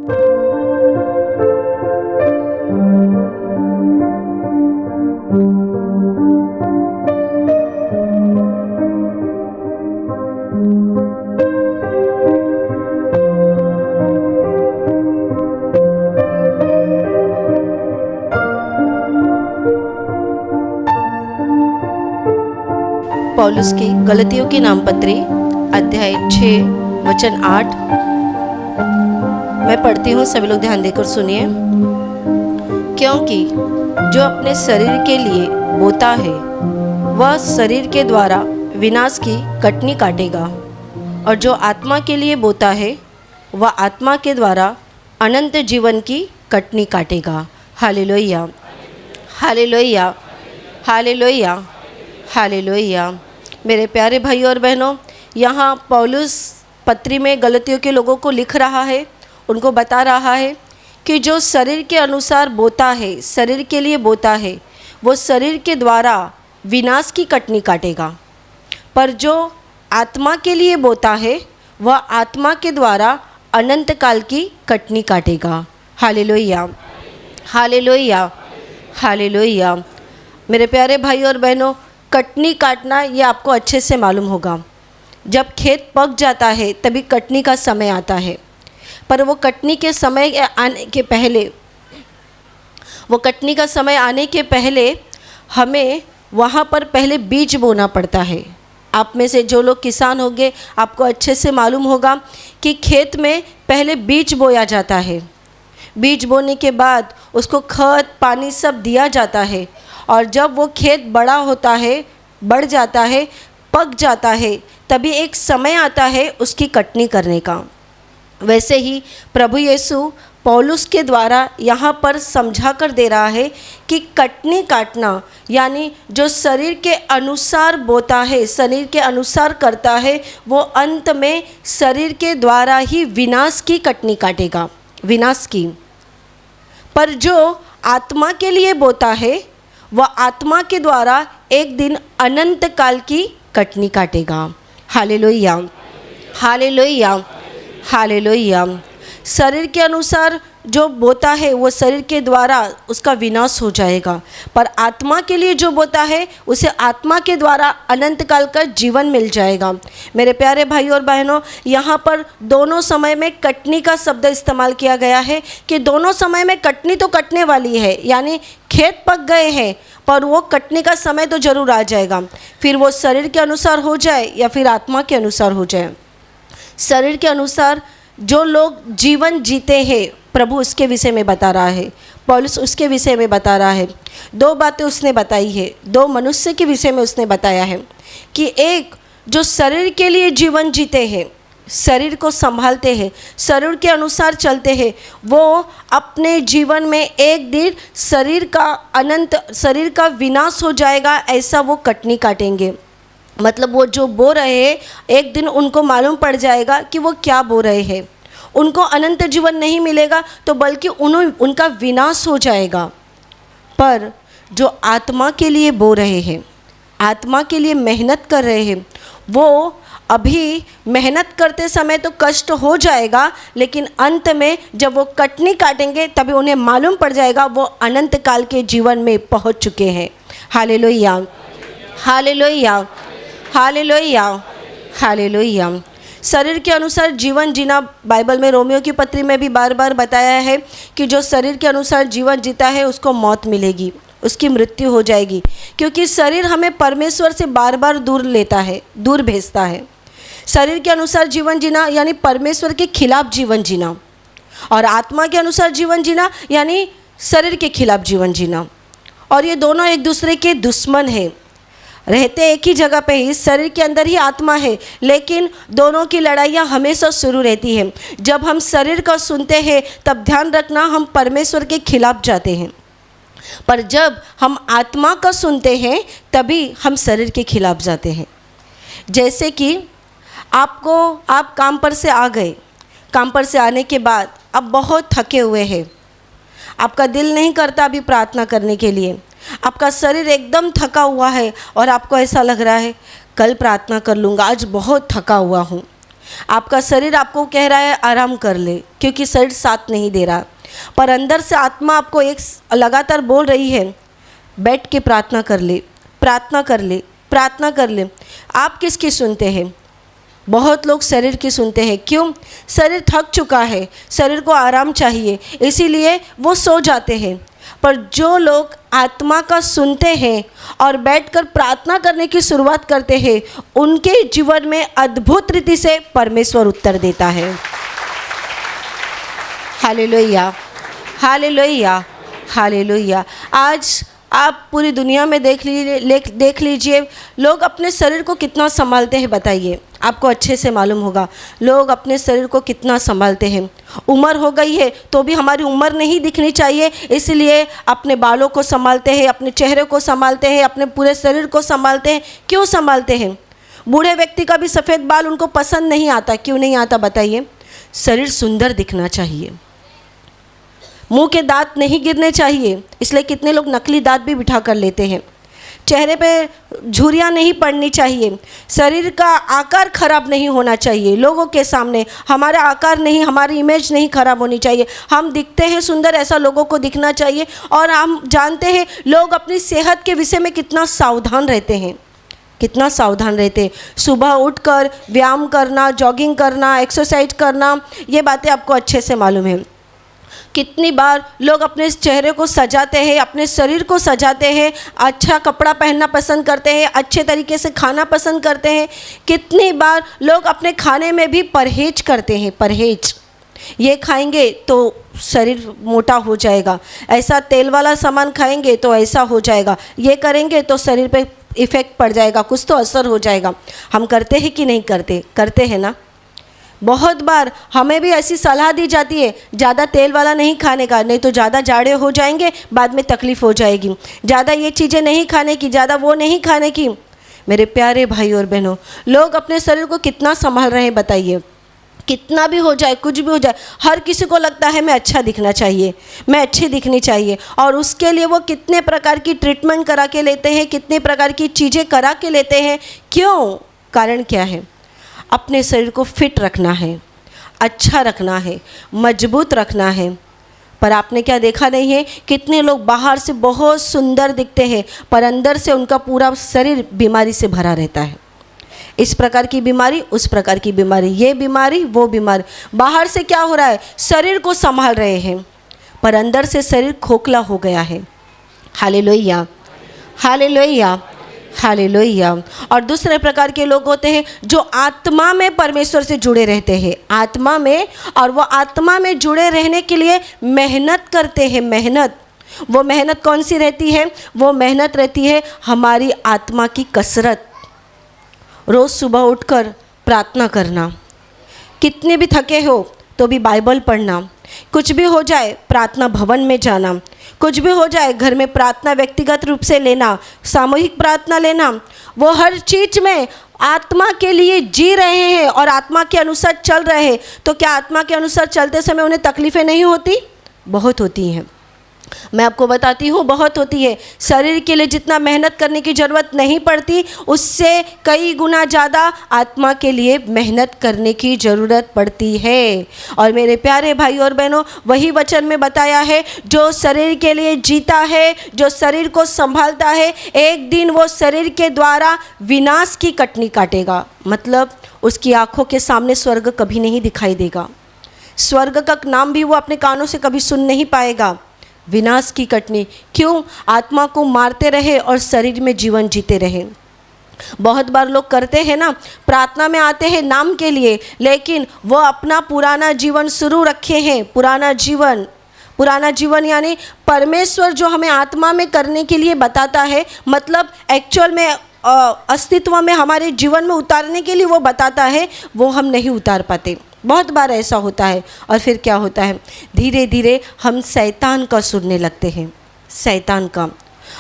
पौलुस की गलतियों की नामपत्री अध्याय 6 वचन 8। मैं पढ़ती हूँ, सभी लोग ध्यान देकर सुनिए। क्योंकि जो अपने शरीर के लिए बोता है वह शरीर के द्वारा विनाश की कटनी काटेगा, और जो आत्मा के लिए बोता है वह आत्मा के द्वारा अनंत जीवन की कटनी काटेगा। Hallelujah, hallelujah, hallelujah, hallelujah. मेरे प्यारे भाइयों और बहनों, यहाँ पौलुस पत्री में गलतियों के लोगों को लिख रहा है, उनको बता रहा है कि जो शरीर के अनुसार बोता है, शरीर के लिए बोता है, वो शरीर के द्वारा विनाश की कटनी काटेगा, पर जो आत्मा के लिए बोता है वह आत्मा के द्वारा अनंत काल की कटनी काटेगा। Hallelujah, hallelujah, hallelujah. मेरे प्यारे भाइयों और बहनों, कटनी काटना ये आपको अच्छे से मालूम होगा। जब खेत पक जाता है तभी कटनी का समय आता है, पर वो कटनी के समय आने के पहले, वो कटनी का समय आने के पहले हमें वहाँ पर पहले बीज बोना पड़ता है। आप में से जो लोग किसान होंगे आपको अच्छे से मालूम होगा कि खेत में पहले बीज बोया जाता है। बीज बोने के बाद उसको खाद पानी सब दिया जाता है, और जब वो खेत बड़ा होता है, बढ़ जाता है, पक जाता है, तभी एक समय आता है उसकी कटनी करने का। वैसे ही प्रभु यीशु पौलुस के द्वारा यहाँ पर समझा कर दे रहा है कि कटनी काटना यानी जो शरीर के अनुसार बोता है, शरीर के अनुसार करता है, वो अंत में शरीर के द्वारा ही विनाश की कटनी काटेगा, विनाश की। पर जो आत्मा के लिए बोता है वह आत्मा के द्वारा एक दिन अनंत काल की कटनी काटेगा। Hallelujah, hallelujah, hallelujah. शरीर के अनुसार जो बोता है वो शरीर के द्वारा उसका विनाश हो जाएगा, पर आत्मा के लिए जो बोता है उसे आत्मा के द्वारा अनंत काल का जीवन मिल जाएगा। मेरे प्यारे भाइयों और बहनों, यहाँ पर दोनों समय में कटनी का शब्द इस्तेमाल किया गया है कि दोनों समय में कटनी तो कटने वाली है, यानी खेत पक गए हैं पर वो कटने का समय तो ज़रूर आ जाएगा, फिर वो शरीर के अनुसार हो जाए या फिर आत्मा के अनुसार हो जाए। शरीर के अनुसार जो लोग जीवन जीते हैं, प्रभु उसके विषय में बता रहा है, पौलुस उसके विषय में बता रहा है। दो बातें उसने बताई है, दो मनुष्य के विषय में उसने बताया है कि एक जो शरीर के लिए जीवन जीते हैं, शरीर को संभालते हैं, शरीर के अनुसार चलते हैं, वो अपने जीवन में एक दिन शरीर का विनाश हो जाएगा, ऐसा वो कटनी काटेंगे। मतलब वो जो बो रहे हैं एक दिन उनको मालूम पड़ जाएगा कि वो क्या बो रहे हैं, उनको अनंत जीवन नहीं मिलेगा तो बल्कि उनका विनाश हो जाएगा। पर जो आत्मा के लिए बो रहे हैं, आत्मा के लिए मेहनत कर रहे हैं, वो अभी मेहनत करते समय तो कष्ट हो जाएगा, लेकिन अंत में जब वो कटनी काटेंगे तभी उन्हें मालूम पड़ जाएगा वो अनंत काल के जीवन में पहुंच चुके हैं। Hallelujah, hallelujah, hallelujah, hallelujah. शरीर के अनुसार जीवन जीना बाइबल में रोमियो की पत्री में भी बार बार बताया है कि जो शरीर के अनुसार जीवन जीता है उसको मौत मिलेगी, उसकी मृत्यु हो जाएगी, क्योंकि शरीर हमें परमेश्वर से बार बार दूर लेता है, दूर भेजता है। शरीर के अनुसार जीवन जीना यानी परमेश्वर के खिलाफ जीवन जीना, और आत्मा के अनुसार जीवन जीना यानी शरीर के खिलाफ जीवन जीना, और ये दोनों एक दूसरे के दुश्मन हैं। रहते एक ही जगह पे ही, शरीर के अंदर ही आत्मा है, लेकिन दोनों की लड़ाइयाँ हमेशा शुरू रहती हैं। जब हम शरीर का सुनते हैं तब ध्यान रखना हम परमेश्वर के खिलाफ जाते हैं, पर जब हम आत्मा का सुनते हैं तभी हम शरीर के खिलाफ जाते हैं। जैसे कि आप काम पर से आ गए, काम पर से आने के बाद आप बहुत थके हुए हैं, आपका दिल नहीं करता अभी प्रार्थना करने के लिए, आपका शरीर एकदम थका हुआ है और आपको ऐसा लग रहा है कल प्रार्थना कर लूँगा, आज बहुत थका हुआ हूँ। आपका शरीर आपको कह रहा है आराम कर ले, क्योंकि शरीर साथ नहीं दे रहा, पर अंदर से आत्मा आपको एक लगातार बोल रही है बैठ के प्रार्थना कर ले, प्रार्थना कर ले, प्रार्थना कर ले। आप किसकी सुनते हैं? बहुत लोग शरीर की सुनते हैं। क्यों? शरीर थक चुका है, शरीर को आराम चाहिए, इसीलिए वो सो जाते हैं। पर जो लोग आत्मा का सुनते हैं और बैठकर प्रार्थना करने की शुरुआत करते हैं, उनके जीवन में अद्भुत रीति से परमेश्वर उत्तर देता है। Hallelujah, hallelujah, hallelujah. आज आप पूरी दुनिया में देख लीजिए लोग अपने शरीर को कितना संभालते हैं। बताइए, आपको अच्छे से मालूम होगा लोग अपने शरीर को कितना संभालते हैं। उम्र हो गई है तो भी हमारी उम्र नहीं दिखनी चाहिए, इसलिए अपने बालों को संभालते हैं, अपने चेहरे को संभालते हैं, अपने पूरे शरीर को संभालते हैं। क्यों संभालते हैं? बूढ़े व्यक्ति का भी सफ़ेद बाल उनको पसंद नहीं आता। क्यों नहीं आता बताइए? शरीर सुंदर दिखना चाहिए, मुंह के दांत नहीं गिरने चाहिए, इसलिए कितने लोग नकली दांत भी बिठा कर लेते हैं। चेहरे पे झुर्रियाँ नहीं पड़नी चाहिए, शरीर का आकार खराब नहीं होना चाहिए। लोगों के सामने हमारा आकार नहीं, हमारी इमेज नहीं खराब होनी चाहिए। हम दिखते हैं सुंदर, ऐसा लोगों को दिखना चाहिए। और हम जानते हैं लोग अपनी सेहत के विषय में कितना सावधान रहते हैं, कितना सावधान रहते हैं। सुबह उठकर व्यायाम करना, जॉगिंग करना, एक्सरसाइज करना, ये बातें आपको अच्छे से मालूम है। कितनी बार लोग अपने चेहरे को सजाते हैं, अपने शरीर को सजाते हैं, अच्छा कपड़ा पहनना पसंद करते हैं, अच्छे तरीके से खाना पसंद करते हैं। कितनी बार लोग अपने खाने में भी परहेज करते हैं। परहेज, ये खाएंगे तो शरीर मोटा हो जाएगा, ऐसा तेल वाला सामान खाएंगे तो ऐसा हो जाएगा, ये करेंगे तो शरीर पे इफ़ेक्ट पड़ जाएगा, कुछ तो असर हो जाएगा। हम करते हैं कि नहीं करते? करते हैं ना। बहुत बार हमें भी ऐसी सलाह दी जाती है ज़्यादा तेल वाला नहीं खाने का, नहीं तो ज़्यादा जाड़े हो जाएंगे, बाद में तकलीफ़ हो जाएगी। ज़्यादा ये चीज़ें नहीं खाने की, ज़्यादा वो नहीं खाने की। मेरे प्यारे भाई और बहनों, लोग अपने शरीर को कितना संभाल रहे हैं बताइए। कितना भी हो जाए, कुछ भी हो जाए, हर किसी को लगता है मैं अच्छा दिखना चाहिए, मैं अच्छी दिखनी चाहिए, और उसके लिए वो कितने प्रकार की ट्रीटमेंट करा के लेते हैं, कितने प्रकार की चीज़ें करा के लेते हैं। क्यों? कारण क्या है? अपने शरीर को फिट रखना है, अच्छा रखना है, मजबूत रखना है। पर आपने क्या देखा नहीं है, कितने लोग बाहर से बहुत सुंदर दिखते हैं पर अंदर से उनका पूरा शरीर बीमारी से भरा रहता है। इस प्रकार की बीमारी, उस प्रकार की बीमारी, ये बीमारी, वो बीमारी। बाहर से क्या हो रहा है? शरीर को संभाल रहे हैं पर अंदर से शरीर खोखला हो गया है। Hallelujah, hallelujah, hallelujah. और दूसरे प्रकार के लोग होते हैं जो आत्मा में परमेश्वर से जुड़े रहते हैं, आत्मा में, और वो आत्मा में जुड़े रहने के लिए मेहनत करते हैं। मेहनत, वो मेहनत कौन सी रहती है? वो मेहनत रहती है हमारी आत्मा की कसरत। रोज़ सुबह उठकर प्रार्थना करना, कितने भी थके हो तो भी बाइबल पढ़ना, कुछ भी हो जाए प्रार्थना भवन में जाना, कुछ भी हो जाए घर में प्रार्थना व्यक्तिगत रूप से लेना, सामूहिक प्रार्थना लेना। वो हर चीज़ में आत्मा के लिए जी रहे हैं और आत्मा के अनुसार चल रहे हैं। तो क्या आत्मा के अनुसार चलते समय उन्हें तकलीफ़ें नहीं होती? बहुत होती हैं। मैं आपको बताती हूँ, बहुत होती है। शरीर के लिए जितना मेहनत करने की ज़रूरत नहीं पड़ती, उससे कई गुना ज़्यादा आत्मा के लिए मेहनत करने की ज़रूरत पड़ती है। और मेरे प्यारे भाई और बहनों, वही वचन में बताया है, जो शरीर के लिए जीता है, जो शरीर को संभालता है, एक दिन वो शरीर के द्वारा विनाश की कटनी काटेगा। मतलब उसकी आँखों के सामने स्वर्ग कभी नहीं दिखाई देगा, स्वर्ग का नाम भी वो अपने कानों से कभी सुन नहीं पाएगा। विनाश की कटनी। क्यों? आत्मा को मारते रहे और शरीर में जीवन जीते रहे। बहुत बार लोग करते हैं ना, प्रार्थना में आते हैं नाम के लिए, लेकिन वो अपना पुराना जीवन शुरू रखे हैं। पुराना जीवन यानी परमेश्वर जो हमें आत्मा में करने के लिए बताता है, मतलब एक्चुअल में अस्तित्व में हमारे जीवन में उतारने के लिए वो बताता है, वो हम नहीं उतार पाते। बहुत बार ऐसा होता है। और फिर क्या होता है? धीरे धीरे हम शैतान का सुनने लगते हैं, शैतान का।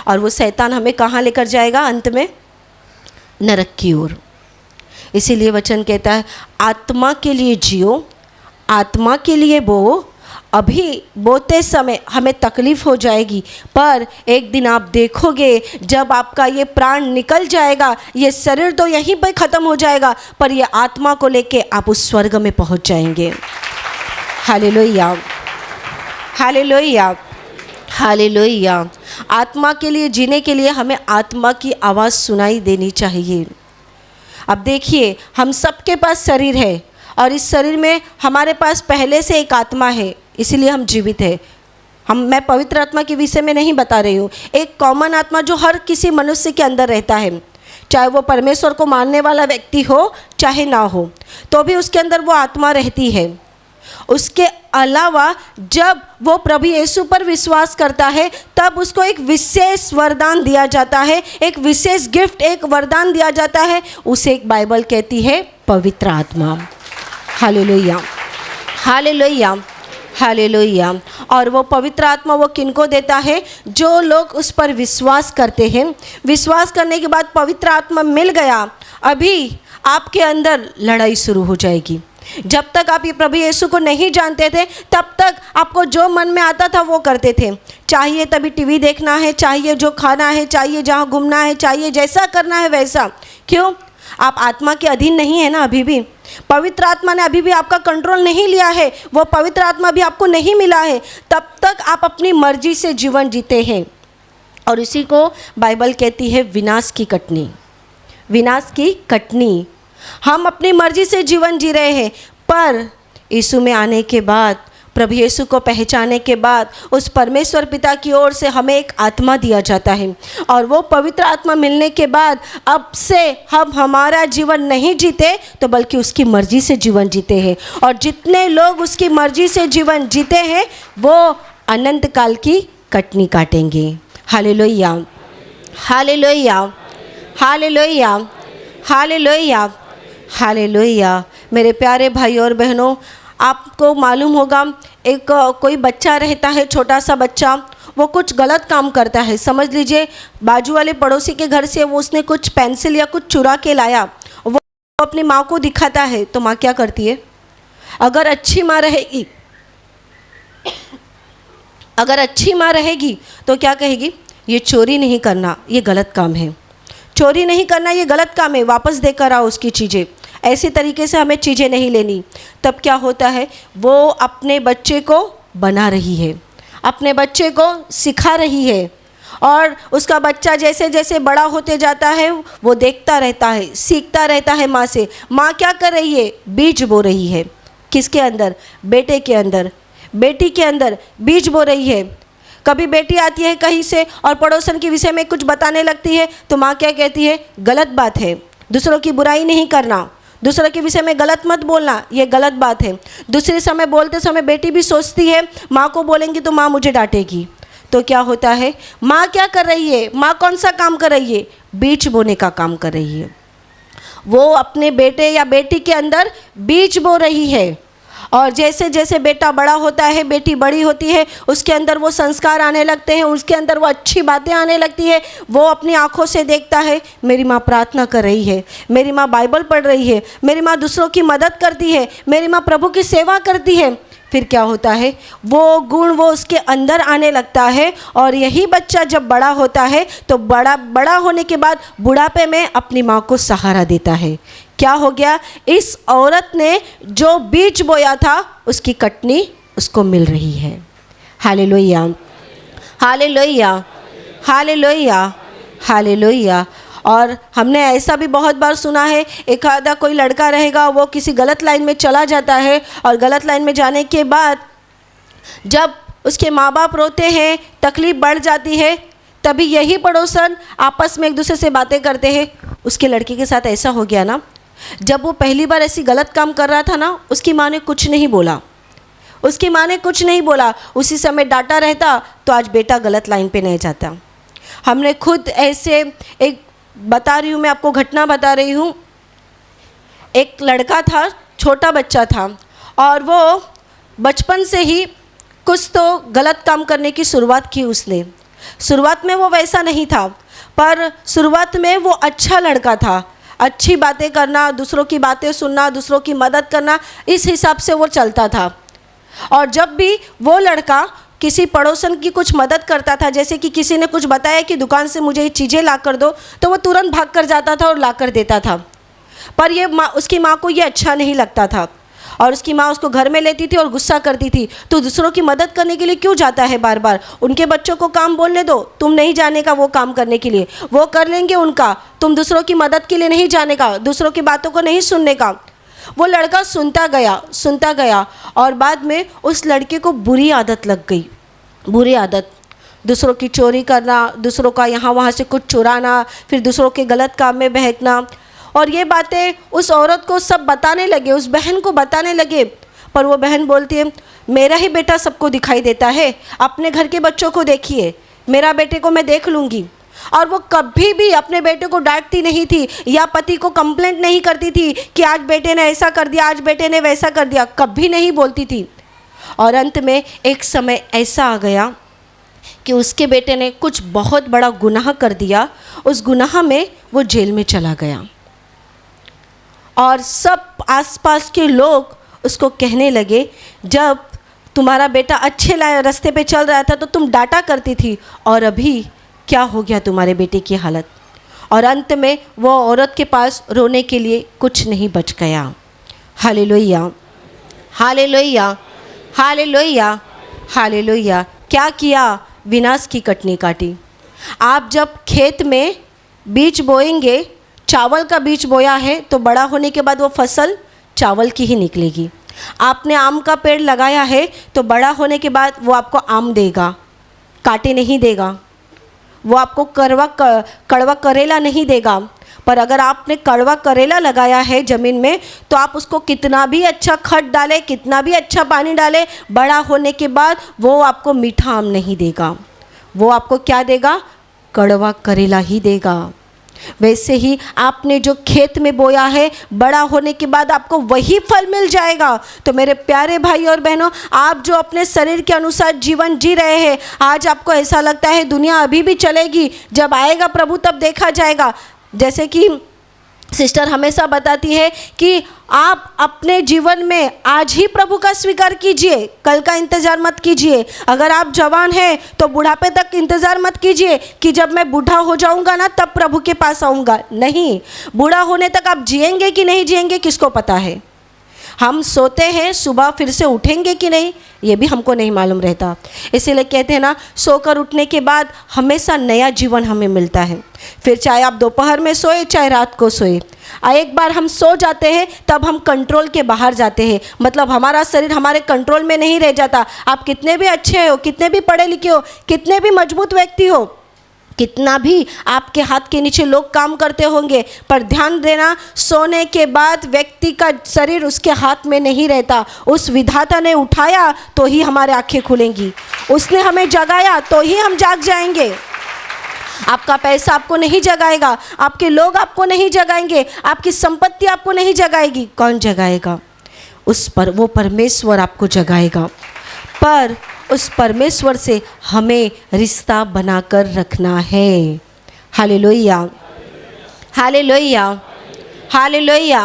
और वो शैतान हमें कहाँ लेकर जाएगा? अंत में नरक की ओर। इसीलिए वचन कहता है, आत्मा के लिए जियो, आत्मा के लिए बो, अभी बोते समय हमें तकलीफ़ हो जाएगी, पर एक दिन आप देखोगे जब आपका ये प्राण निकल जाएगा, ये शरीर तो यहीं पर ख़त्म हो जाएगा, पर ये आत्मा को लेके आप उस स्वर्ग में पहुंच जाएंगे। Hallelujah, hallelujah, hallelujah. आत्मा के लिए जीने के लिए हमें आत्मा की आवाज़ सुनाई देनी चाहिए। अब देखिए, हम सबके पास शरीर है और इस शरीर में हमारे पास पहले से एक आत्मा है, इसीलिए हम जीवित है। मैं पवित्र आत्मा के विषय में नहीं बता रही हूँ, एक कॉमन आत्मा जो हर किसी मनुष्य के अंदर रहता है, चाहे वो परमेश्वर को मानने वाला व्यक्ति हो चाहे ना हो, तो भी उसके अंदर वो आत्मा रहती है। उसके अलावा जब वो प्रभु यीशु पर विश्वास करता है तब उसको एक विशेष वरदान दिया जाता है, एक विशेष गिफ्ट, एक वरदान दिया जाता है, उसे एक बाइबल कहती है पवित्र आत्मा। Hallelujah, hallelujah, hallelujah. और वो पवित्र आत्मा वो किनको देता है? जो लोग उस पर विश्वास करते हैं। विश्वास करने के बाद पवित्र आत्मा मिल गया, अभी आपके अंदर लड़ाई शुरू हो जाएगी। जब तक आप ये प्रभु यीशु को नहीं जानते थे तब तक आपको जो मन में आता था वो करते थे। चाहिए तभी टीवी देखना है, चाहिए जो खाना है, चाहिए जहाँ घूमना है, चाहिए जैसा करना है वैसा। क्यों? आप आत्मा के अधीन नहीं है ना। अभी भी पवित्र आत्मा ने अभी भी आपका कंट्रोल नहीं लिया है, वो पवित्र आत्मा भी आपको नहीं मिला है, तब तक आप अपनी मर्जी से जीवन जीते हैं। और इसी को बाइबल कहती है विनाश की कटनी। विनाश की कटनी। हम अपनी मर्जी से जीवन जी रहे हैं, पर यीशु में आने के बाद, प्रभु यीशु को पहचाने के बाद उस परमेश्वर पिता की ओर से हमें एक आत्मा दिया जाता है। और वो पवित्र आत्मा मिलने के बाद अब से हम हमारा जीवन नहीं जीते तो बल्कि उसकी मर्जी से जीवन जीते हैं। और जितने लोग उसकी मर्जी से जीवन जीते हैं वो अनंत काल की कटनी काटेंगे। Hallelujah, hallelujah, hallelujah, hallelujah, hallelujah. मेरे प्यारे भाई और बहनों, आपको मालूम होगा एक कोई बच्चा रहता है, छोटा सा बच्चा, वो कुछ गलत काम करता है। समझ लीजिए बाजू वाले पड़ोसी के घर से वो उसने कुछ पेंसिल या कुछ चुरा के लाया, वो अपनी माँ को दिखाता है, तो माँ क्या करती है? अगर अच्छी माँ रहेगी, अगर अच्छी माँ रहेगी तो क्या कहेगी? ये चोरी नहीं करना, ये गलत काम है। चोरी नहीं करना, ये गलत काम है, वापस देकर आओ उसकी चीज़ें। ऐसे तरीके से हमें चीज़ें नहीं लेनी। तब क्या होता है? वो अपने बच्चे को बना रही है, अपने बच्चे को सिखा रही है। और उसका बच्चा जैसे जैसे बड़ा होते जाता है वो देखता रहता है, सीखता रहता है माँ से। माँ क्या कर रही है? बीज बो रही है। किसके अंदर? बेटे के अंदर, बेटी के अंदर बीज बो रही है। कभी बेटी आती है कहीं से और पड़ोसन के विषय में कुछ बताने लगती है तो माँ क्या कहती है? गलत बात है, दूसरों की बुराई नहीं करना, दूसरों के विषय में गलत मत बोलना, ये गलत बात है। दूसरे समय बोलते समय बेटी भी सोचती है माँ को बोलेंगी तो माँ मुझे डांटेगी। तो क्या होता है? माँ क्या कर रही है? माँ कौन सा काम कर रही है? बीज बोने का काम कर रही है। वो अपने बेटे या बेटी के अंदर बीज बो रही है। और जैसे जैसे बेटा बड़ा होता है, बेटी बड़ी होती है, उसके अंदर वो संस्कार आने लगते हैं, उसके अंदर वो अच्छी बातें आने लगती है। वो अपनी आंखों से देखता है मेरी माँ प्रार्थना कर रही है, मेरी माँ बाइबल पढ़ रही है, मेरी माँ दूसरों की मदद करती है, मेरी माँ प्रभु की सेवा करती है। फिर क्या होता है? वो गुण वो उसके अंदर आने लगता है। और यही बच्चा जब बड़ा होता है तो बड़ा होने के बाद बुढ़ापे में अपनी माँ को सहारा देता है। क्या हो गया? इस औरत ने जो बीज बोया था उसकी कटनी उसको मिल रही है। Hallelujah, hallelujah, hallelujah, hallelujah. और हमने ऐसा भी बहुत बार सुना है, एक आधा कोई लड़का रहेगा, वो किसी गलत लाइन में चला जाता है और गलत लाइन में जाने के बाद जब उसके माँ बाप रोते हैं, तकलीफ़ बढ़ जाती है, तभी यही पड़ोसन आपस में एक दूसरे से बातें करते हैं। उसके लड़के के साथ ऐसा हो गया ना, जब वो पहली बार ऐसी गलत काम कर रहा था ना, उसकी माँ ने कुछ नहीं बोला, उसकी माँ ने कुछ नहीं बोला, उसी समय डांटा रहता तो आज बेटा गलत लाइन पे नहीं जाता। हमने खुद ऐसे एक बता रही हूँ, मैं आपको घटना बता रही हूँ। एक लड़का था, छोटा बच्चा था, और वो बचपन से ही कुछ तो गलत काम करने की शुरुआत की उसने। शुरुआत में वो वैसा नहीं था, पर शुरुआत में वो अच्छा लड़का था, अच्छी बातें करना, दूसरों की बातें सुनना, दूसरों की मदद करना, इस हिसाब से वो चलता था। और जब भी वो लड़का किसी पड़ोसन की कुछ मदद करता था, जैसे कि किसी ने कुछ बताया कि दुकान से मुझे ये चीज़ें ला कर दो, तो वो तुरंत भाग कर जाता था और ला कर देता था। पर ये उसकी माँ को ये अच्छा नहीं लगता था और उसकी माँ उसको घर में लेती थी और गुस्सा करती थी, तो दूसरों की मदद करने के लिए क्यों जाता है बार बार? उनके बच्चों को काम बोलने दो, तुम नहीं जाने का वो काम करने के लिए, वो कर लेंगे उनका, तुम दूसरों की मदद के लिए नहीं जाने का, दूसरों की बातों को नहीं सुनने का। वो लड़का सुनता गया और बाद में उस लड़के को बुरी आदत लग गई, बुरी आदत, दूसरों की चोरी करना, दूसरों का यहाँ वहाँ से कुछ चुराना, फिर दूसरों के गलत काम में बहकना। और ये बातें उस औरत को सब बताने लगे, उस बहन को बताने लगे। पर वो बहन बोलती है, मेरा ही बेटा सबको दिखाई देता है, अपने घर के बच्चों को देखिए, मेरा बेटे को मैं देख लूँगी। और वो कभी भी अपने बेटे को डांटती नहीं थी या पति को कंप्लेंट नहीं करती थी कि आज बेटे ने ऐसा कर दिया, आज बेटे ने वैसा कर दिया, कभी नहीं बोलती थी। और अंत में एक समय ऐसा आ गया कि उसके बेटे ने कुछ बहुत बड़ा गुनाह कर दिया, उस गुनाह में वो जेल में चला गया। और सब आसपास के लोग उसको कहने लगे, जब तुम्हारा बेटा अच्छे रास्ते पे चल रहा था तो तुम डांटा करती थी, और अभी क्या हो गया तुम्हारे बेटे की हालत। और अंत में वो औरत के पास रोने के लिए कुछ नहीं बच गया। Hallelujah, hallelujah, hallelujah, hallelujah. क्या किया? विनाश की कटनी काटी। आप जब खेत में बीज बोएंगे, चावल का बीज बोया है, तो बड़ा होने के बाद वो फसल चावल की ही निकलेगी। आपने आम का पेड़ लगाया है तो बड़ा होने के बाद वो आपको आम देगा, कांटे नहीं देगा। वो आपको कड़वा करेला नहीं देगा। पर अगर आपने कड़वा करेला लगाया है ज़मीन में, तो आप उसको कितना भी अच्छा खत डालें, कितना भी अच्छा पानी डालें, बड़ा होने के बाद वो आपको मीठा आम नहीं देगा, वो आपको क्या देगा? कड़वा करेला ही देगा। वैसे ही आपने जो खेत में बोया है, बड़ा होने के बाद आपको वही फल मिल जाएगा। तो मेरे प्यारे भाई और बहनों, आप जो अपने शरीर के अनुसार जीवन जी रहे हैं, आज आपको ऐसा लगता है दुनिया अभी भी चलेगी, जब आएगा प्रभु तब देखा जाएगा। जैसे कि सिस्टर हमेशा बताती है कि आप अपने जीवन में आज ही प्रभु का स्वीकार कीजिए, कल का इंतज़ार मत कीजिए। अगर आप जवान हैं तो बुढ़ापे तक इंतज़ार मत कीजिए कि जब मैं बूढ़ा हो जाऊंगा ना तब प्रभु के पास आऊँगा। नहीं, बूढ़ा होने तक आप जिएंगे कि नहीं जिएंगे किसको पता है। हम सोते हैं, सुबह फिर से उठेंगे कि नहीं ये भी हमको नहीं मालूम रहता। इसीलिए कहते हैं ना, सोकर उठने के बाद हमेशा नया जीवन हमें मिलता है। फिर चाहे आप दोपहर में सोए चाहे रात को सोए, एक बार हम सो जाते हैं तब हम कंट्रोल के बाहर जाते हैं, मतलब हमारा शरीर हमारे कंट्रोल में नहीं रह जाता। आप कितने भी अच्छे हो, कितने भी पढ़े लिखे हो, कितने भी मजबूत व्यक्ति हो, कितना भी आपके हाथ के नीचे लोग काम करते होंगे, पर ध्यान देना, सोने के बाद व्यक्ति का शरीर उसके हाथ में नहीं रहता। उस विधाता ने उठाया तो ही हमारे आंखें खुलेंगी, उसने हमें जगाया तो ही हम जाग जाएंगे। आपका पैसा आपको नहीं जगाएगा, आपके लोग आपको नहीं जगाएंगे, आपकी संपत्ति आपको नहीं जगाएगी। कौन जगाएगा? वो परमेश्वर आपको जगाएगा। पर उस परमेश्वर से हमें रिश्ता बनाकर रखना है। Hallelujah, hallelujah, hallelujah,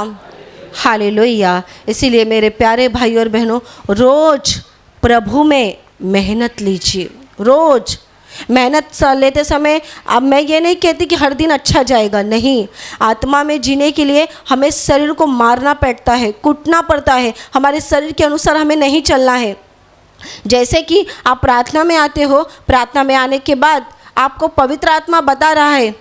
hallelujah. इसीलिए मेरे प्यारे भाई और बहनों, रोज़ प्रभु में मेहनत लीजिए। रोज़ मेहनत लेते समय, अब मैं ये नहीं कहती कि हर दिन अच्छा जाएगा, नहीं। आत्मा में जीने के लिए हमें शरीर को मारना पड़ता है, कूटना पड़ता है, हमारे शरीर के अनुसार हमें नहीं चलना है। जैसे कि आप प्रार्थना में आते हो, प्रार्थना में आने के बाद आपको पवित्र आत्मा बता रहा है,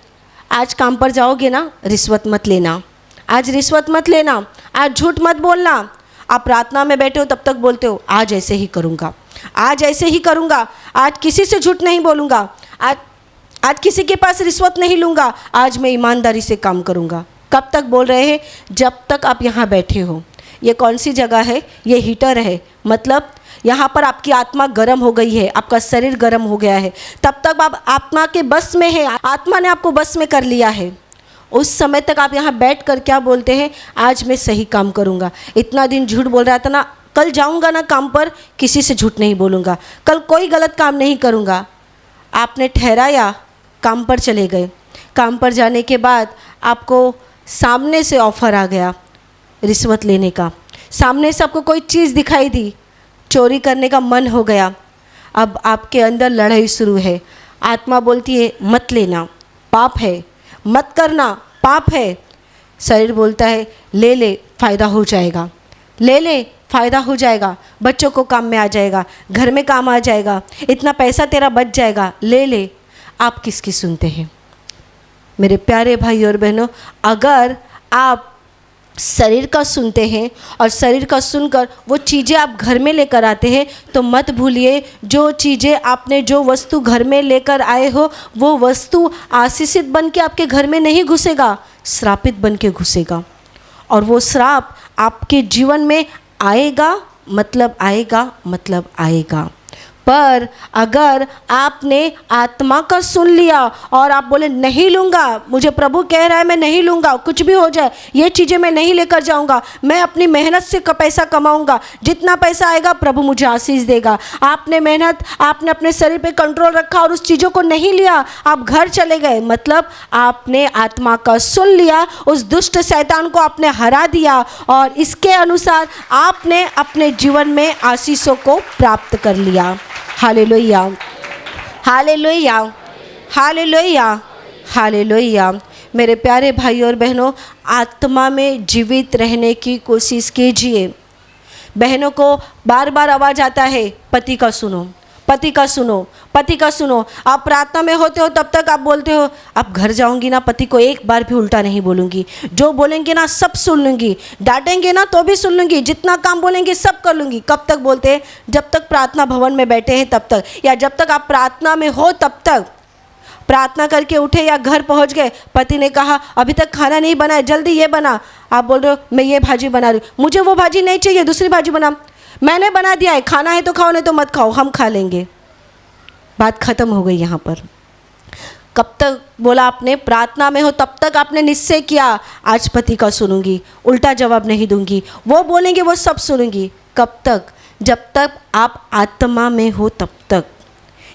आज काम पर जाओगे ना, रिश्वत मत लेना, आज रिश्वत मत लेना, आज झूठ मत बोलना। आप प्रार्थना में बैठे हो तब तक बोलते हो, आज ऐसे ही करूँगा, आज ऐसे ही करूँगा, आज किसी से झूठ नहीं बोलूँगा, आज किसी के पास रिश्वत नहीं लूँगा, आज मैं ईमानदारी से काम करूँगा। कब तक बोल रहे हैं? जब तक आप यहाँ बैठे हो। ये कौन सी जगह है? ये हीटर है, मतलब यहाँ पर आपकी आत्मा गर्म हो गई है, आपका शरीर गर्म हो गया है, तब तक आप आत्मा के बस में है, आत्मा ने आपको बस में कर लिया है। उस समय तक आप यहाँ बैठकर क्या बोलते हैं? आज मैं सही काम करूँगा। इतना दिन झूठ बोल रहा था ना, कल जाऊँगा ना काम पर, किसी से झूठ नहीं बोलूँगा, कल कोई गलत काम नहीं करूँगा। आपने ठहराया, काम पर चले गए। काम पर जाने के बाद आपको सामने से ऑफ़र आ गया रिश्वत लेने का, सामने से आपको कोई चीज़ दिखाई दी, चोरी करने का मन हो गया, अब आपके अंदर लड़ाई शुरू है। आत्मा बोलती है मत लेना, पाप है, मत करना, पाप है। शरीर बोलता है ले ले, फ़ायदा हो जाएगा, ले ले, फ़ायदा हो जाएगा, बच्चों को काम में आ जाएगा, घर में काम आ जाएगा, इतना पैसा तेरा बच जाएगा, ले ले। आप किसकी सुनते हैं? मेरे प्यारे भाई और बहनों, अगर आप शरीर का सुनते हैं और शरीर का सुनकर वो चीज़ें आप घर में लेकर आते हैं, तो मत भूलिए जो चीज़ें आपने, जो वस्तु घर में लेकर आए हो, वो वस्तु आशीषित बन के आपके घर में नहीं घुसेगा, श्रापित बन के घुसेगा। और वो श्राप आपके जीवन में आएगा मतलब आएगा। पर अगर आपने आत्मा का सुन लिया और आप बोले नहीं लूँगा, मुझे प्रभु कह रहा है मैं नहीं लूँगा, कुछ भी हो जाए ये चीज़ें मैं नहीं लेकर जाऊँगा, मैं अपनी मेहनत से पैसा कमाऊँगा, जितना पैसा आएगा प्रभु मुझे आशीष देगा। आपने मेहनत, आपने अपने शरीर पे कंट्रोल रखा और उस चीज़ों को नहीं लिया, आप घर चले गए, मतलब आपने आत्मा का सुन लिया, उस दुष्ट शैतान को आपने हरा दिया और इसके अनुसार आपने अपने जीवन में आशीषों को प्राप्त कर लिया। Hallelujah, hallelujah, hallelujah, hallelujah. मेरे प्यारे भाई और बहनों, आत्मा में जीवित रहने की कोशिश कीजिए। बहनों को बार बार आवाज़ आता है पति का सुनो, पति का सुनो, पति का सुनो। आप प्रार्थना में होते हो तब तक आप बोलते हो अब घर जाऊंगी ना पति को एक बार भी उल्टा नहीं बोलूँगी, जो बोलेंगे ना सब सुन लूँगी, डांटेंगे ना तो भी सुन लूँगी, जितना काम बोलेंगे सब कर लूँगी। कब तक बोलते हैं? जब तक प्रार्थना भवन में बैठे हैं तब तक, या जब तक आप प्रार्थना में हो तब तक। प्रार्थना करके उठे या घर पहुंच गए, पति ने कहा अभी तक खाना नहीं बना है, जल्दी ये बना। आप बोल रहे हो मैं ये भाजी बना रही हूँ, मुझे वो भाजी नहीं चाहिए, दूसरी भाजी बना। मैंने बना दिया है, खाना है तो खाओ, नहीं तो मत खाओ, हम खा लेंगे। बात ख़त्म हो गई यहाँ पर। कब तक बोला आपने? प्रार्थना में हो तब तक आपने निश्चय किया आज पति का सुनूंगी, उल्टा जवाब नहीं दूंगी, वो बोलेंगे वो सब सुनूंगी। कब तक? जब तक आप आत्मा में हो तब तक।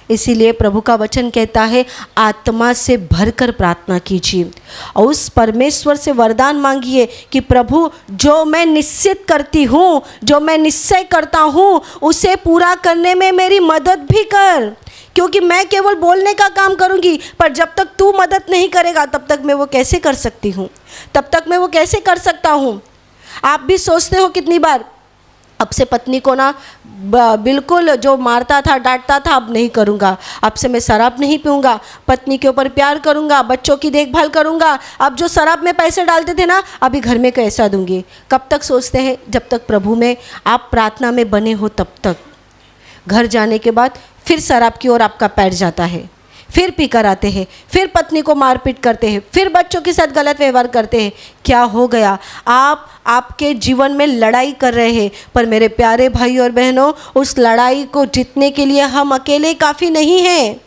इसीलिए प्रभु का वचन कहता है आत्मा से भरकर प्रार्थना कीजिए और उस परमेश्वर से वरदान मांगिए कि प्रभु जो मैं निश्चित करती हूँ, जो मैं निश्चय करता हूँ, उसे पूरा करने में मेरी मदद भी कर, क्योंकि मैं केवल बोलने का काम करूँगी, पर जब तक तू मदद नहीं करेगा तब तक मैं वो कैसे कर सकती हूँ, तब तक मैं वो कैसे कर सकता हूँ। आप भी सोचते हो कितनी बार अब से पत्नी को ना बिल्कुल जो मारता था, डांटता था, अब नहीं करूँगा, अब से मैं शराब नहीं पीऊँगा, पत्नी के ऊपर प्यार करूँगा, बच्चों की देखभाल करूँगा, अब जो शराब में पैसे डालते थे ना अभी घर में कैसा दूँगी। कब तक सोचते हैं? जब तक प्रभु में आप प्रार्थना में बने हो तब तक। घर जाने के बाद फिर शराब की ओर आपका पैर जाता है, फिर पी कर आते हैं, फिर पत्नी को मारपीट करते हैं, फिर बच्चों के साथ गलत व्यवहार करते हैं। क्या हो गया? आप आपके जीवन में लड़ाई कर रहे हैं। पर मेरे प्यारे भाई और बहनों, उस लड़ाई को जीतने के लिए हम अकेले काफ़ी नहीं हैं,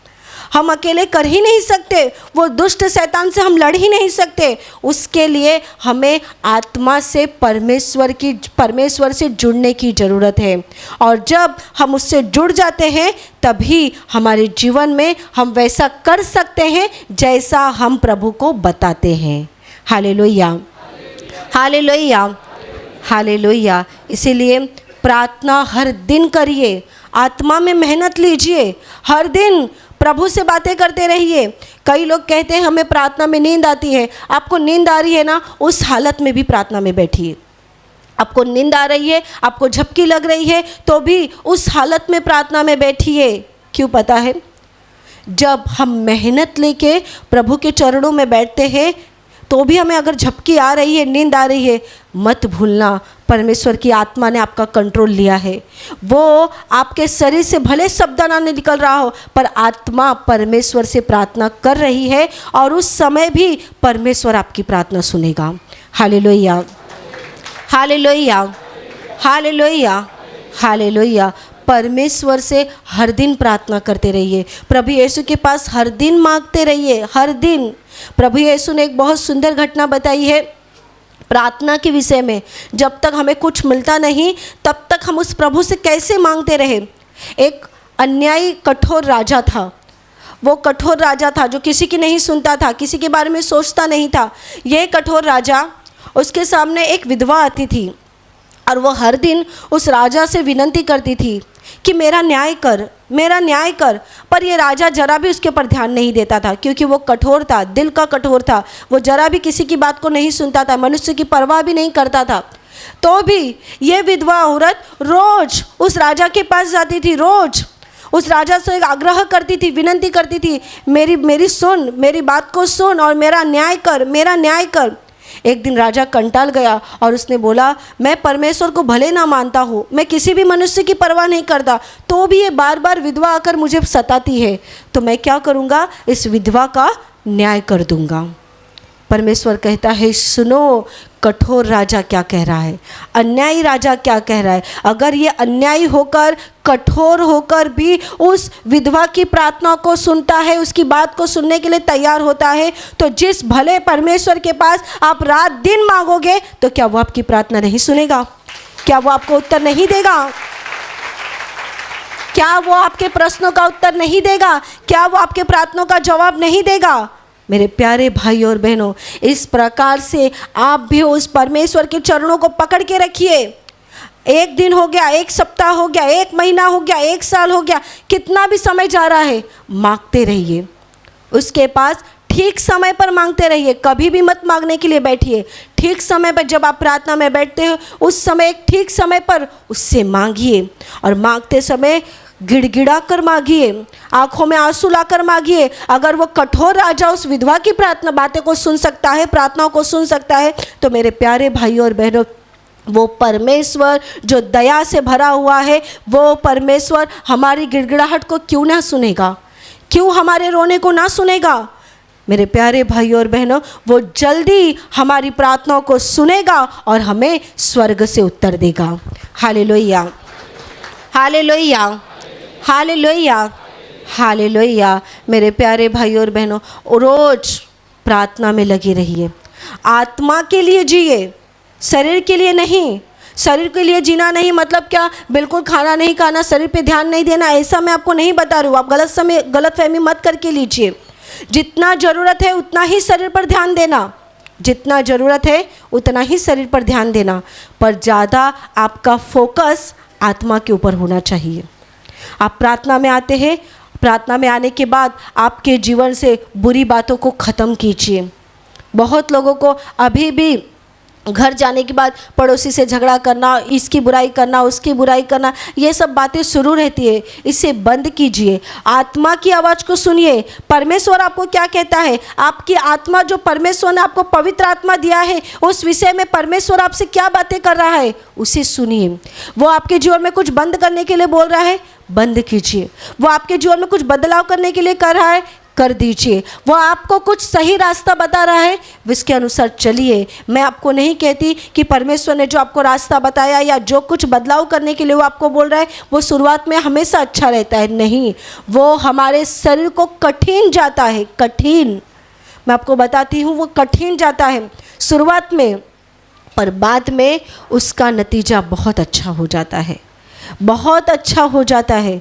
हम अकेले कर ही नहीं सकते, वो दुष्ट शैतान से हम लड़ ही नहीं सकते। उसके लिए हमें आत्मा से परमेश्वर से जुड़ने की ज़रूरत है। और जब हम उससे जुड़ जाते हैं तभी हमारे जीवन में हम वैसा कर सकते हैं जैसा हम प्रभु को बताते हैं। Hallelujah, hallelujah, hallelujah. इसीलिए प्रार्थना हर दिन करिए, आत्मा में मेहनत लीजिए, हर दिन प्रभु से बातें करते रहिए। कई लोग कहते हैं हमें प्रार्थना में नींद आती है। आपको नींद आ रही है ना, उस हालत में भी प्रार्थना में बैठिए। आपको नींद आ रही है, आपको झपकी लग रही है, तो भी उस हालत में प्रार्थना में बैठिए। क्यों पता है? जब हम मेहनत लेके प्रभु के चरणों में बैठते हैं तो भी हमें अगर झपकी आ रही है, नींद आ रही है, मत भूलना परमेश्वर की आत्मा ने आपका कंट्रोल लिया है। वो आपके शरीर से भले शब्द ना निकल रहा हो, पर आत्मा परमेश्वर से प्रार्थना कर रही है और उस समय भी परमेश्वर आपकी प्रार्थना सुनेगा। Hallelujah, hallelujah, hallelujah, hallelujah. परमेश्वर से हर दिन प्रार्थना करते रहिए, प्रभु यीशु के पास हर दिन मांगते रहिए, हर दिन। प्रभु यीशु ने एक बहुत सुंदर घटना बताई है प्रार्थना के विषय में। जब तक हमें कुछ मिलता नहीं तब तक हम उस प्रभु से कैसे मांगते रहे। एक अन्यायी कठोर राजा था, वो कठोर राजा था जो किसी की नहीं सुनता था, किसी के बारे में सोचता नहीं था। यह कठोर राजा, उसके सामने एक विधवा आती थी और वो हर दिन उस राजा से विनती करती थी कि मेरा न्याय कर, मेरा न्याय कर। पर ये राजा जरा भी उसके ऊपर ध्यान नहीं देता था, क्योंकि वो कठोर था, दिल का कठोर था। वो जरा भी किसी की बात को नहीं सुनता था, मनुष्य की परवाह भी नहीं करता था। तो भी ये विधवा औरत रोज उस राजा के पास जाती थी, रोज उस राजा से आग्रह करती थी, विनती करती थी, मेरी सुन, मेरी बात को सुन और मेरा न्याय कर, मेरा न्याय कर। एक दिन राजा कंटाल गया और उसने बोला, मैं परमेश्वर को भले ना मानता हूँ, मैं किसी भी मनुष्य की परवाह नहीं करता, तो भी ये बार बार विधवा आकर मुझे सताती है, तो मैं क्या करूँगा, इस विधवा का न्याय कर दूँगा। परमेश्वर कहता है, सुनो कठोर राजा क्या कह रहा है, अन्यायी राजा क्या कह रहा है। अगर ये अन्यायी होकर, कठोर होकर भी उस विधवा की प्रार्थना को सुनता है, उसकी बात को सुनने के लिए तैयार होता है, तो जिस भले परमेश्वर के पास आप रात दिन मांगोगे, तो क्या वो आपकी प्रार्थना नहीं सुनेगा? क्या वो आपको उत्तर नहीं देगा? क्या वो आपके प्रश्नों का उत्तर नहीं देगा? क्या वो आपके प्रार्थनाओं का जवाब नहीं देगा? मेरे प्यारे भाई और बहनों, इस प्रकार से आप भी उस परमेश्वर के चरणों को पकड़ के रखिए। एक दिन हो गया, एक सप्ताह हो गया, एक महीना हो गया, एक साल हो गया, कितना भी समय जा रहा है, मांगते रहिए उसके पास। ठीक समय पर मांगते रहिए, कभी भी मत मांगने के लिए बैठिए। ठीक समय पर जब आप प्रार्थना में बैठते हो, उस समय एक ठीक समय पर उससे मांगिए, और मांगते समय गिड़गिड़ा कर मांगिए, आंखों में आंसू लाकर मांगिए। अगर वो कठोर राजा उस विधवा की प्रार्थना बातें को सुन सकता है, प्रार्थनाओं को सुन सकता है, तो मेरे प्यारे भाइयों और बहनों, वो परमेश्वर जो दया से भरा हुआ है, वो परमेश्वर हमारी गिड़गिड़ाहट को क्यों ना सुनेगा? क्यों हमारे रोने को ना सुनेगा? मेरे प्यारे भाइयों और बहनों, वो जल्दी हमारी प्रार्थनाओं को सुनेगा और हमें स्वर्ग से उत्तर देगा। Hallelujah, hallelujah, hallelujah, hallelujah. मेरे प्यारे भाइयों और बहनों, रोज प्रार्थना में लगे रहिए। आत्मा के लिए जिए, शरीर के लिए नहीं। शरीर के लिए जीना नहीं मतलब क्या, बिल्कुल खाना नहीं खाना, शरीर पे ध्यान नहीं देना, ऐसा मैं आपको नहीं बता रही हूँ। आप गलतफहमी मत करके लीजिए। जितना ज़रूरत है उतना ही शरीर पर ध्यान देना, जितना ज़रूरत है उतना ही शरीर पर ध्यान देना, पर ज़्यादा आपका फोकस आत्मा के ऊपर होना चाहिए। आप प्रार्थना में आते हैं, प्रार्थना में आने के बाद आपके जीवन से बुरी बातों को ख़त्म कीजिए। बहुत लोगों को अभी भी घर जाने के बाद पड़ोसी से झगड़ा करना, इसकी बुराई करना, उसकी बुराई करना, ये सब बातें शुरू रहती है। इसे बंद कीजिए, आत्मा की आवाज़ को सुनिए। परमेश्वर आपको क्या कहता है, आपकी आत्मा जो परमेश्वर ने आपको पवित्र आत्मा दिया है, उस विषय में परमेश्वर आपसे क्या बातें कर रहा है, उसे सुनिए। वो आपके जीवन में कुछ बंद करने के लिए बोल रहा है, बंद कीजिए। वो आपके जीवन में कुछ बदलाव करने के लिए कर रहा है, कर दीजिए। वो आपको कुछ सही रास्ता बता रहा है, उसके अनुसार चलिए। मैं आपको नहीं कहती कि परमेश्वर ने जो आपको रास्ता बताया या जो कुछ बदलाव करने के लिए वो आपको बोल रहा है वो शुरुआत में हमेशा अच्छा रहता है, नहीं। वो हमारे शरीर को कठिन जाता है, कठिन, मैं आपको बताती हूँ, वो कठिन जाता है शुरुआत में, पर बाद में उसका नतीजा बहुत अच्छा हो जाता है, बहुत अच्छा हो जाता है।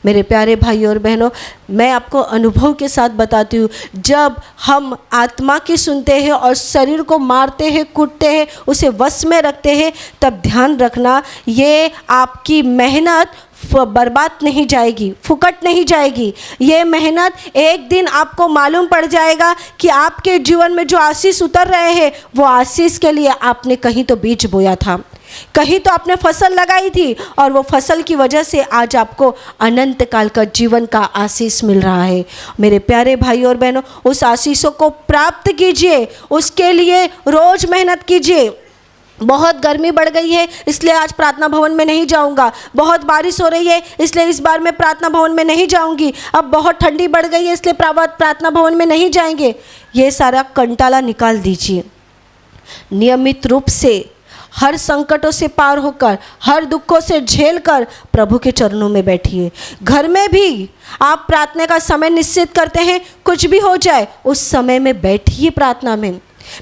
मेरे प्यारे भाइयों और बहनों, मैं आपको अनुभव के साथ बताती हूँ, जब हम आत्मा की सुनते हैं और शरीर को मारते हैं, कूटते हैं, उसे वश में रखते हैं, तब ध्यान रखना ये आपकी मेहनत बर्बाद नहीं जाएगी, फुकट नहीं जाएगी। ये मेहनत एक दिन आपको मालूम पड़ जाएगा कि आपके जीवन में जो आशीष उतर रहे हैं वो आशीष के लिए आपने कहीं तो बीज बोया था, कहीं तो आपने फसल लगाई थी, और वो फसल की वजह से आज आपको अनंत काल का जीवन का आशीष मिल रहा है। मेरे प्यारे भाई और बहनों, उस आशीषों को प्राप्त कीजिए, उसके लिए रोज मेहनत कीजिए। बहुत गर्मी बढ़ गई है इसलिए आज प्रार्थना भवन में नहीं जाऊंगा, बहुत बारिश हो रही है इसलिए इस बार मैं प्रार्थना भवन में नहीं जाऊंगी, अब बहुत ठंडी बढ़ गई है इसलिए प्रार्थना भवन में नहीं जाएंगे। ये सारा कंटाला निकाल दीजिए। नियमित रूप से हर संकटों से पार होकर, हर दुखों से झेलकर प्रभु के चरणों में बैठिए। घर में भी आप प्रार्थना का समय निश्चित करते हैं, कुछ भी हो जाए उस समय में बैठिए प्रार्थना में।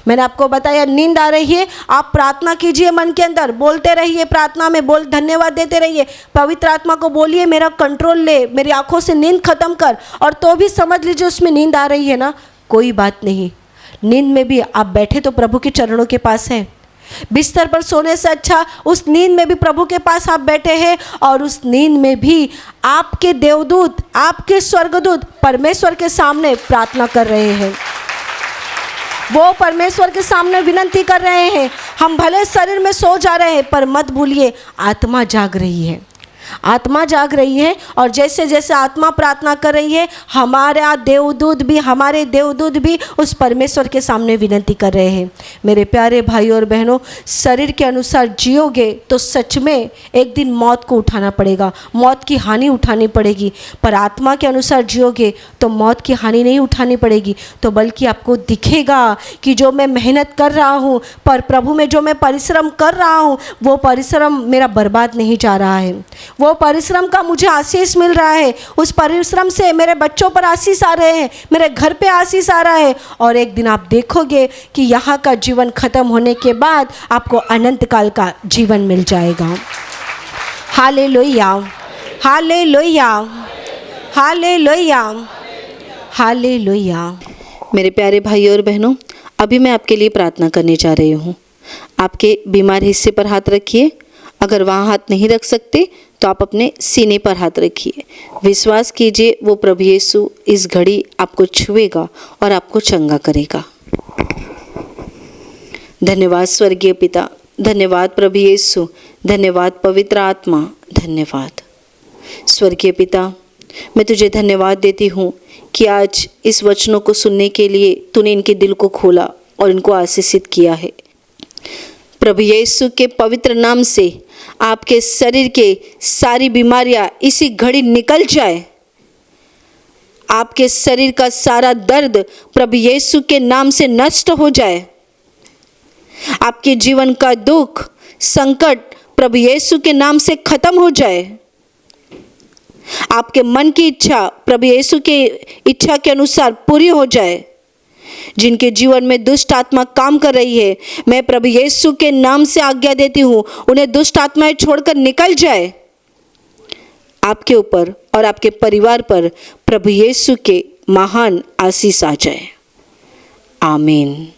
मैंने आपको बताया, नींद आ रही है, आप प्रार्थना कीजिए, मन के अंदर बोलते रहिए, प्रार्थना में धन्यवाद देते रहिए, पवित्र आत्मा को बोलिए मेरा कंट्रोल ले, मेरी आंखों से नींद खत्म कर। और तो भी समझ लीजिए उसमें नींद आ रही है ना, कोई बात नहीं, नींद में भी आप बैठे तो प्रभु के चरणों के पास हैं। बिस्तर पर सोने से अच्छा उस नींद में भी प्रभु के पास आप बैठे हैं और उस नींद में भी आपके देवदूत, आपके स्वर्गदूत परमेश्वर के सामने प्रार्थना कर रहे हैं। वो परमेश्वर के सामने विनती कर रहे हैं। हम भले शरीर में सो जा रहे हैं पर मत भूलिए आत्मा जाग रही है, आत्मा जाग रही है। और जैसे जैसे आत्मा प्रार्थना कर रही है, हमारे देवदूत भी उस परमेश्वर के सामने विनती कर रहे हैं। मेरे प्यारे भाइयों और बहनों, शरीर के अनुसार जियोगे तो सच में एक दिन मौत को उठाना पड़ेगा, मौत की हानि उठानी पड़ेगी। पर आत्मा के अनुसार जियोगे तो मौत की हानि नहीं उठानी पड़ेगी, तो बल्कि आपको दिखेगा कि जो मैं मेहनत कर रहा हूँ, पर प्रभु में जो मैं परिश्रम कर रहा हूँ, वो परिश्रम मेरा बर्बाद नहीं जा रहा है। वो परिश्रम का मुझे आशीष मिल रहा है। उस परिश्रम से मेरे बच्चों पर आशीष आ रहे हैं, मेरे घर पे आशीष आ रहा है। और एक दिन आप देखोगे कि यहाँ का जीवन खत्म होने के बाद आपको अनंत काल का जीवन मिल जाएगा। Hallelujah, hallelujah, hallelujah, hallelujah. मेरे प्यारे भाइयों और बहनों, अभी मैं आपके लिए प्रार्थना करने जा रही हूँ। आपके बीमार हिस्से पर हाथ रखिए। अगर वहाँ हाथ नहीं रख सकते तो आप अपने सीने पर हाथ रखिए। विश्वास कीजिए वो प्रभु यीशु इस घड़ी आपको छुएगा और आपको चंगा करेगा। धन्यवाद स्वर्गीय पिता, धन्यवाद प्रभु यीशु, धन्यवाद पवित्र आत्मा, धन्यवाद स्वर्गीय पिता। मैं तुझे धन्यवाद देती हूँ कि आज इस वचनों को सुनने के लिए तूने इनके दिल को खोला और इनको आशीषित किया है। प्रभु यीशु के पवित्र नाम से आपके शरीर के सारी बीमारियां इसी घड़ी निकल जाए। आपके शरीर का सारा दर्द प्रभु यीशु के नाम से नष्ट हो जाए। आपके जीवन का दुख, संकट प्रभु यीशु के नाम से खत्म हो जाए। आपके मन की इच्छा प्रभु यीशु के इच्छा के अनुसार पूरी हो जाए। जिनके जीवन में दुष्ट आत्मा काम कर रही है, मैं प्रभु यीशु के नाम से आज्ञा देती हूँ, उन्हें दुष्ट आत्माएं छोड़कर निकल जाए। आपके ऊपर और आपके परिवार पर प्रभु यीशु के महान आशीष आ जाए। आमीन।